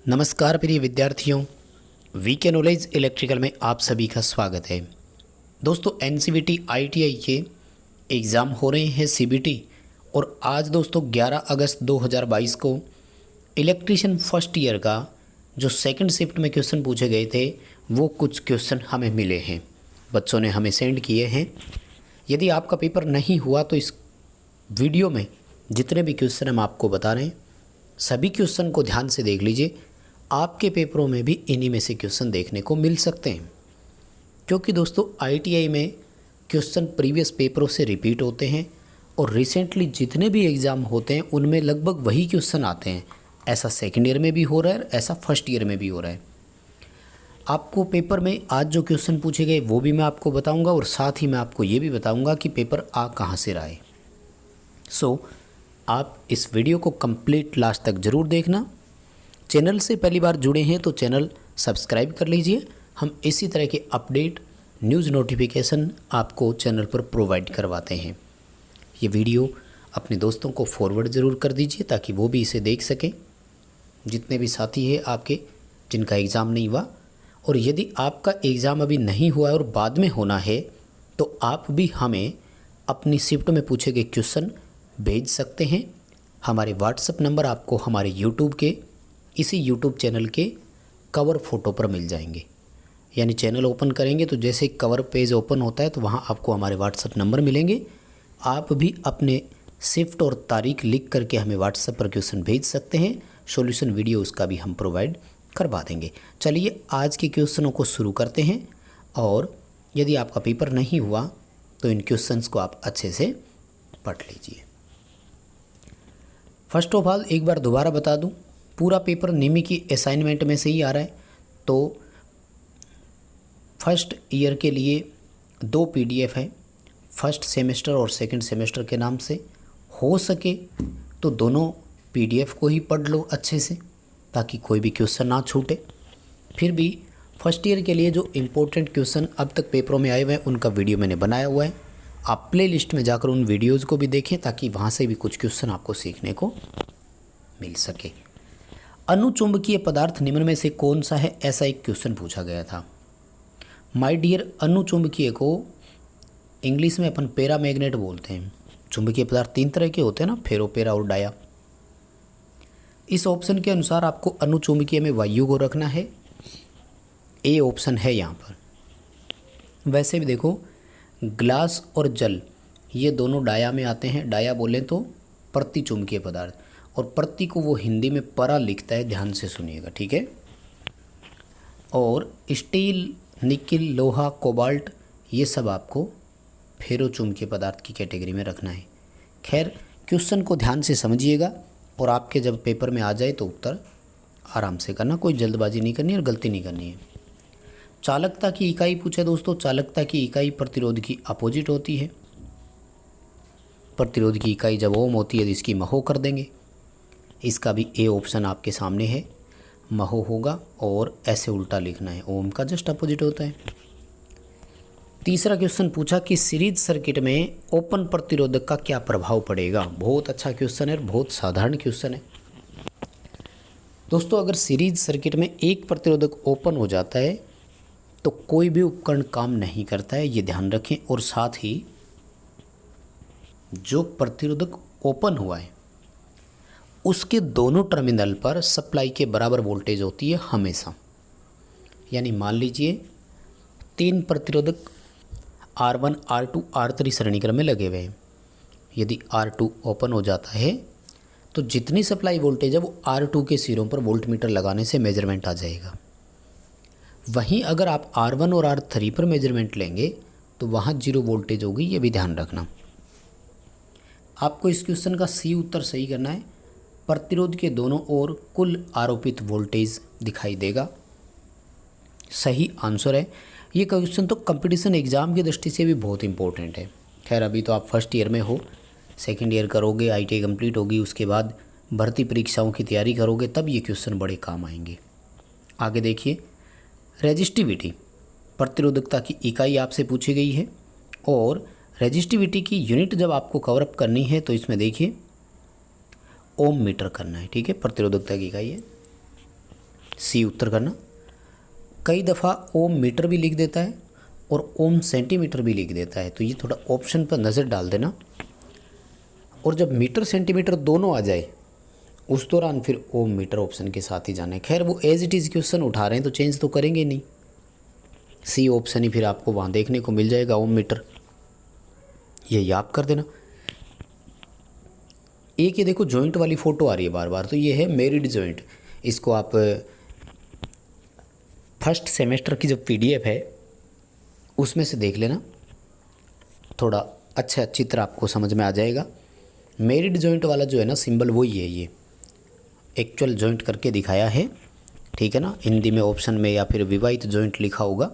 नमस्कार प्रिय विद्यार्थियों, वीके नॉलेज इलेक्ट्रिकल में आप सभी का स्वागत है। दोस्तों एनसीवीटी आईटीआई के एग्ज़ाम हो रहे हैं सीबीटी और आज दोस्तों 11 अगस्त 2022 को इलेक्ट्रीशियन फर्स्ट ईयर का जो सेकंड शिफ्ट में क्वेश्चन पूछे गए थे वो कुछ क्वेश्चन हमें मिले हैं, बच्चों ने हमें सेंड किए हैं। यदि आपका पेपर नहीं हुआ तो इस वीडियो में जितने भी क्वेश्चन हम आपको बता रहे हैं सभी क्वेश्चन को ध्यान से देख लीजिए। आपके पेपरों में भी इन्हीं में से क्वेश्चन देखने को मिल सकते हैं, क्योंकि दोस्तों आईटीआई में क्वेश्चन प्रीवियस पेपरों से रिपीट होते हैं और रिसेंटली जितने भी एग्ज़ाम होते हैं उनमें लगभग वही क्वेश्चन आते हैं। ऐसा सेकेंड ईयर में भी हो रहा है, ऐसा फर्स्ट ईयर में भी हो रहा है। आपको पेपर में आज जो क्वेश्चन पूछे गए वो भी मैं आपको बताऊंगा और साथ ही मैं आपको ये भी बताऊंगा कि पेपर आ कहाँ से रहा है। सो आप इस वीडियो को कंप्लीट लास्ट तक ज़रूर देखना। चैनल से पहली बार जुड़े हैं तो चैनल सब्सक्राइब कर लीजिए। हम इसी तरह के अपडेट न्यूज़ नोटिफिकेशन आपको चैनल पर प्रोवाइड करवाते हैं। ये वीडियो अपने दोस्तों को फॉरवर्ड ज़रूर कर दीजिए ताकि वो भी इसे देख सकें, जितने भी साथी हैं आपके जिनका एग्ज़ाम नहीं हुआ। और यदि आपका एग्ज़ाम अभी नहीं हुआ है और बाद में होना है तो आप भी हमें अपनी शिफ्ट में पूछे गए क्वेश्चन भेज सकते हैं। हमारे व्हाट्सएप नंबर आपको हमारे यूट्यूब के इसी यूट्यूब चैनल के कवर फ़ोटो पर मिल जाएंगे। यानी चैनल ओपन करेंगे तो जैसे कवर पेज ओपन होता है तो वहाँ आपको हमारे व्हाट्सएप नंबर मिलेंगे। आप भी अपने शिफ्ट और तारीख लिख करके हमें व्हाट्सएप पर क्वेश्चन भेज सकते हैं। सॉल्यूशन वीडियो उसका भी हम प्रोवाइड करवा देंगे। चलिए आज के क्वेश्चनों को शुरू करते हैं। और यदि आपका पेपर नहीं हुआ तो इन क्वेश्चंस को आप अच्छे से पढ़ लीजिए। फर्स्ट ऑफ ऑल एक बार दोबारा बता दूं, पूरा पेपर निमी की असाइनमेंट में से ही आ रहा है। तो फर्स्ट ईयर के लिए 2 पीडीएफ है, फर्स्ट सेमेस्टर और सेकंड सेमेस्टर के नाम से। हो सके तो दोनों पीडीएफ को ही पढ़ लो अच्छे से ताकि कोई भी क्वेश्चन ना छूटे। फिर भी फर्स्ट ईयर के लिए जो इम्पोर्टेंट क्वेश्चन अब तक पेपरों में आए हुए हैं उनका वीडियो मैंने बनाया हुआ है। आप प्ले लिस्ट में जाकर उन वीडियोज़ को भी देखें ताकि वहाँ से भी कुछ क्वेश्चन आपको सीखने को मिल सके। अनुचुंबकीय पदार्थ निम्न में से कौन सा है, ऐसा एक क्वेश्चन पूछा गया था। माय डियर, अनुचुंबकीय को इंग्लिश में अपन पैरामैग्नेट बोलते हैं। चुंबकीय पदार्थ 3 तरह के होते हैं ना, फेरो, पैरा और डाया। इस ऑप्शन के अनुसार आपको अनुचुंबकीय में वायु को रखना है। ए ऑप्शन है यहाँ पर। वैसे भी देखो ग्लास और जल ये दोनों डाया में आते हैं। डाया बोले तो प्रतिचुंबकीय पदार्थ, और प्रति को वो हिंदी में परा लिखता है, ध्यान से सुनिएगा, ठीक है। और स्टील, निकिल, लोहा, कोबाल्ट ये सब आपको फेरोचुंबकीय पदार्थ की कैटेगरी में रखना है। खैर क्वेश्चन को ध्यान से समझिएगा और आपके जब पेपर में आ जाए तो उत्तर आराम से करना, कोई जल्दबाजी नहीं करनी और गलती नहीं करनी है। चालकता की इकाई पूछे दोस्तों। चालकता की इकाई प्रतिरोध की अपोजिट होती है। प्रतिरोध की इकाई जब ओम होती है तो इसकी महो कर देंगे। इसका भी ए ऑप्शन आपके सामने है, महो होगा और ऐसे उल्टा लिखना है, ओम का जस्ट अपोजिट होता है। तीसरा क्वेश्चन पूछा कि सीरीज सर्किट में ओपन प्रतिरोधक का क्या प्रभाव पड़ेगा। बहुत अच्छा क्वेश्चन है, बहुत साधारण क्वेश्चन है दोस्तों। अगर सीरीज सर्किट में एक प्रतिरोधक ओपन हो जाता है तो कोई भी उपकरण काम नहीं करता है, ये ध्यान रखें। और साथ ही जो प्रतिरोधक ओपन हुआ है उसके दोनों टर्मिनल पर सप्लाई के बराबर वोल्टेज होती है हमेशा। यानी मान लीजिए 3 प्रतिरोधक R1, R2, R3 श्रेणी क्रम में लगे हुए हैं। यदि R2 ओपन हो जाता है तो जितनी सप्लाई वोल्टेज है वो R2 के सिरों पर वोल्टमीटर लगाने से मेजरमेंट आ जाएगा। वहीं अगर आप R1 और R3 पर मेजरमेंट लेंगे तो वहाँ 0 वोल्टेज होगी, ये भी ध्यान रखना। आपको इस क्वेश्चन का सी उत्तर सही करना है। प्रतिरोध के दोनों ओर कुल आरोपित वोल्टेज दिखाई देगा, सही आंसर है। ये क्वेश्चन तो कंपटीशन एग्ज़ाम की दृष्टि से भी बहुत इंपॉर्टेंट है। खैर अभी तो आप फर्स्ट ईयर में हो, सेकंड ईयर करोगे, आईटीआई कंप्लीट होगी, उसके बाद भर्ती परीक्षाओं की तैयारी करोगे, तब ये क्वेश्चन बड़े काम आएंगे। आगे देखिए, रेजिस्टिविटी प्रतिरोधकता की इकाई आपसे पूछी गई है और रेजिस्टिविटी की यूनिट जब आपको कवरअप करनी है तो इसमें देखिए ओम मीटर करना है, ठीक है। प्रतिरोधकता की इकाई है। सी उत्तर करना। कई दफ़ा ओम मीटर भी लिख देता है और ओम सेंटीमीटर भी लिख देता है, तो ये थोड़ा ऑप्शन पर नज़र डाल देना। और जब मीटर सेंटीमीटर दोनों आ जाए उस दौरान फिर ओम मीटर ऑप्शन के साथ ही जाना है। खैर वो एज इट इज़ क्वेश्चन उठा रहे हैं तो चेंज तो करेंगे नहीं, सी ऑप्शन ही फिर आपको वहाँ देखने को मिल जाएगा, ओम मीटर, ये याद कर देना। एक ये देखो जॉइंट वाली फ़ोटो आ रही है बार बार, तो ये है मेरिड जॉइंट। इसको आप फर्स्ट सेमेस्टर की जो PDF है उसमें से देख लेना, थोड़ा अच्छा चित्र आपको समझ में आ जाएगा। मेरिड जॉइंट वाला जो है ना सिंबल वही है, ये एक्चुअल जॉइंट करके दिखाया है, ठीक है ना। हिंदी में ऑप्शन में या फिर विवाहित जॉइंट लिखा होगा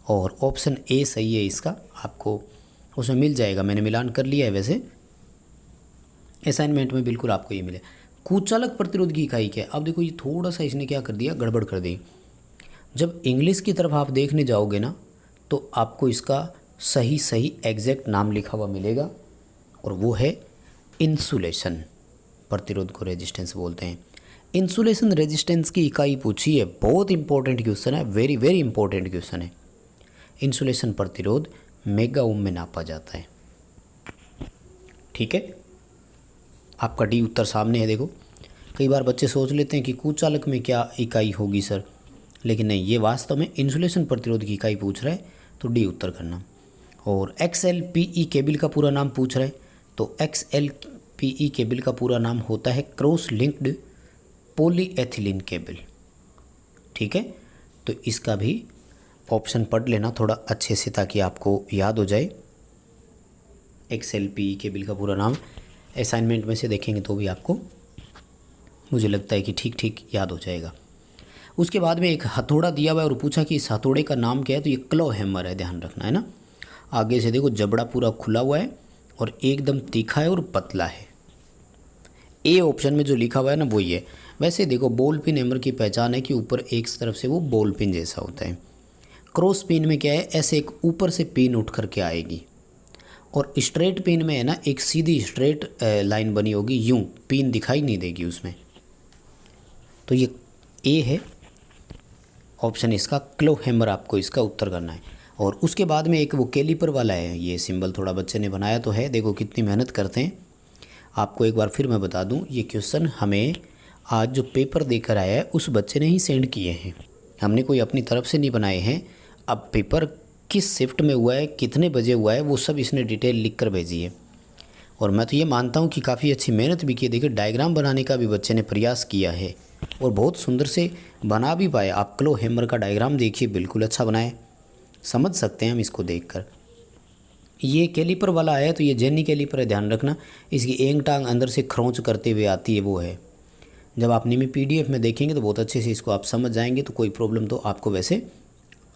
और ऑप्शन ए सही है इसका, आपको उसमें मिल जाएगा। मैंने मिलान कर लिया है, वैसे असाइनमेंट में बिल्कुल आपको ये मिले। कुचालक प्रतिरोध की इकाई क्या है? अब देखो ये थोड़ा सा इसने क्या कर दिया, गड़बड़ कर दी। जब इंग्लिश की तरफ आप देखने जाओगे ना तो आपको इसका सही एग्जैक्ट नाम लिखा हुआ मिलेगा और वो है इंसुलेशन। प्रतिरोध को रेजिस्टेंस बोलते हैं। इंसुलेशन रेजिस्टेंस की इकाई पूछी है, बहुत इंपॉर्टेंट क्वेश्चन है, वेरी वेरी इंपॉर्टेंट क्वेश्चन है। इंसुलेशन प्रतिरोध मेगा ओम में नापा जाता है, ठीक है। आपका डी उत्तर सामने है। देखो कई बार बच्चे सोच लेते हैं कि कुचालक में क्या इकाई होगी सर, लेकिन नहीं, ये वास्तव में इंसुलेशन प्रतिरोध की इकाई पूछ रहा है, तो डी उत्तर करना। और XLPE केबल का पूरा नाम पूछ रहा है, तो XLPE केबल का पूरा नाम होता है क्रॉस लिंक्ड पॉलीएथिलीन केबल, ठीक है। तो इसका भी ऑप्शन पढ़ लेना थोड़ा अच्छे से ताकि आपको याद हो जाए। XLPE केबल का पूरा नाम असाइनमेंट में से देखेंगे तो भी आपको मुझे लगता है कि ठीक ठीक याद हो जाएगा। उसके बाद में एक हथौड़ा दिया हुआ है और पूछा कि इस हथौड़े का नाम क्या है, तो ये क्लो हैमर है, ध्यान रखना है ना। आगे से देखो जबड़ा पूरा खुला हुआ है और एकदम तीखा है और पतला है। ए ऑप्शन में जो लिखा हुआ है ना वही है। वैसे देखो बॉल पिन हैमर की पहचान है कि ऊपर एक तरफ से वो बॉल पिन जैसा होता है। क्रॉस पिन में क्या है, ऐसे एक ऊपर से पिन उठ करके आएगी, और स्ट्रेट पिन में है ना एक सीधी स्ट्रेट लाइन बनी होगी, यूं पिन दिखाई नहीं देगी उसमें। तो ये ए है ऑप्शन इसका, क्लो हैमर आपको इसका उत्तर करना है। और उसके बाद में एक वो कैलिपर वाला है, ये सिंबल थोड़ा बच्चे ने बनाया तो है, देखो कितनी मेहनत करते हैं। आपको एक बार फिर मैं बता दूं, ये क्वेश्चन हमें आज जो पेपर देकर आया है उस बच्चे ने ही सेंड किए हैं, हमने कोई अपनी तरफ से नहीं बनाए हैं। अब पेपर किस शिफ्ट में हुआ है, कितने बजे हुआ है, वो सब इसने डिटेल लिख कर भेजी है। और मैं तो ये मानता हूँ कि काफ़ी अच्छी मेहनत भी की है। देखिए डायग्राम बनाने का भी बच्चे ने प्रयास किया है और बहुत सुंदर से बना भी पाए। आप क्लो हैमर का डायग्राम देखिए, बिल्कुल अच्छा बनाए, समझ सकते हैं हम इसको देखकर। ये कैलिपर वाला है तो ये जेनी कैलिपर है, ध्यान रखना। इसकी एक टांग अंदर से खरोंच करते हुए आती है, वो है। जब आप नियमित PDF में देखेंगे तो बहुत अच्छे से इसको आप समझ जाएंगे, तो कोई प्रॉब्लम तो आपको वैसे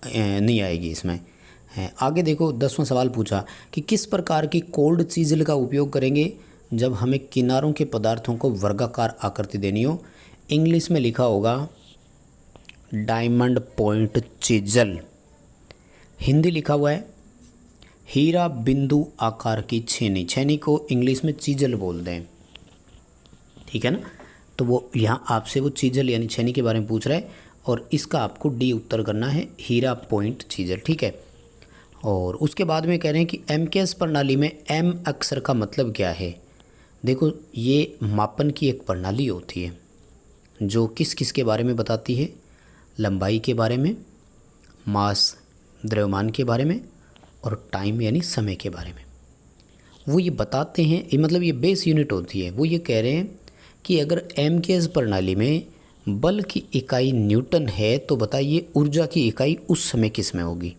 नहीं आएगी इसमें। आगे देखो 10वां सवाल पूछा कि किस प्रकार की कोल्ड चीजल का उपयोग करेंगे जब हमें किनारों के पदार्थों को वर्गाकार आकृति देनी हो। इंग्लिश में लिखा होगा डायमंड पॉइंट चीजल, हिंदी लिखा हुआ है हीरा बिंदु आकार की छेनी। छेनी को इंग्लिश में चीजल बोलते हैं, ठीक है ना। तो वो यहाँ आपसे वो चीजल यानी छेनी के बारे में पूछ रहा है और इसका आपको डी उत्तर करना है, हीरा पॉइंट चीजल, ठीक है। और उसके बाद में कह रहे हैं कि MKS प्रणाली में M अक्षर का मतलब क्या है। देखो ये मापन की एक प्रणाली होती है जो किस किस के बारे में बताती है, लंबाई के बारे में, मास द्रव्यमान के बारे में और टाइम यानी समय के बारे में। वो ये बताते हैं, ये मतलब ये बेस यूनिट होती है। वो ये कह रहे हैं कि अगर MKS प्रणाली में बल की इकाई न्यूटन है तो बताइए ऊर्जा की इकाई उस समय किस में होगी,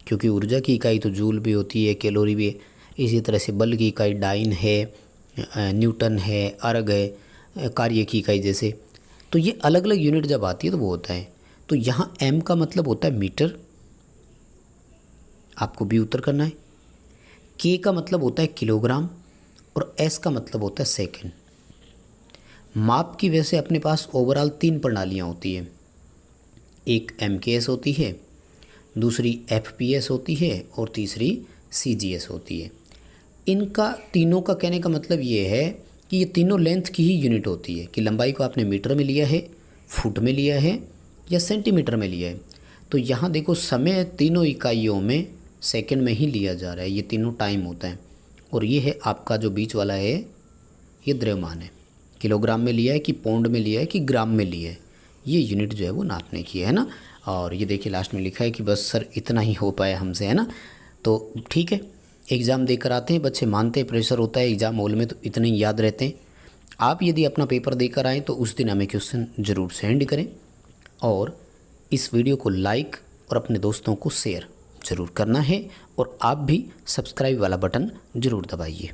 क्योंकि ऊर्जा की इकाई तो जूल भी होती है, कैलोरी भी है। इसी तरह से बल की इकाई डाइन है, न्यूटन है, अर्ग है, कार्य की इकाई जैसे। तो ये अलग अलग यूनिट जब आती है तो वो होता है। तो यहाँ M का मतलब होता है मीटर, आपको भी उत्तर करना है। K का मतलब होता है किलोग्राम और S का मतलब होता है सेकंड। माप की वजह से अपने पास ओवरऑल 3 प्रणालियाँ होती हैं, एक MKS होती है, दूसरी FPS होती है और तीसरी CGS होती है। इनका तीनों का कहने का मतलब ये है कि ये तीनों लेंथ की ही यूनिट होती है, कि लंबाई को आपने मीटर में लिया है, फुट में लिया है या सेंटीमीटर में लिया है। तो यहाँ देखो समय तीनों इकाइयों में सेकंड में ही लिया जा रहा है, ये तीनों टाइम होता है। और ये है आपका जो बीच वाला है ये द्रव्यमान है, किलोग्राम में लिया है कि पौंड में लिया है कि ग्राम में लिया है, ये यूनिट जो है वो नापने की है ना। और ये देखिए लास्ट में लिखा है कि बस सर इतना ही हो पाया हमसे, है ना। तो ठीक है, एग्ज़ाम देकर आते हैं बच्चे, मानते हैं प्रेशर होता है एग्ज़ाम हॉल में तो इतने ही याद रहते हैं। आप यदि अपना पेपर देकर आएँ तो उस दिन हमें क्वेश्चन ज़रूर सेंड करें और इस वीडियो को लाइक और अपने दोस्तों को शेयर ज़रूर करना है और आप भी सब्सक्राइब वाला बटन ज़रूर दबाइए।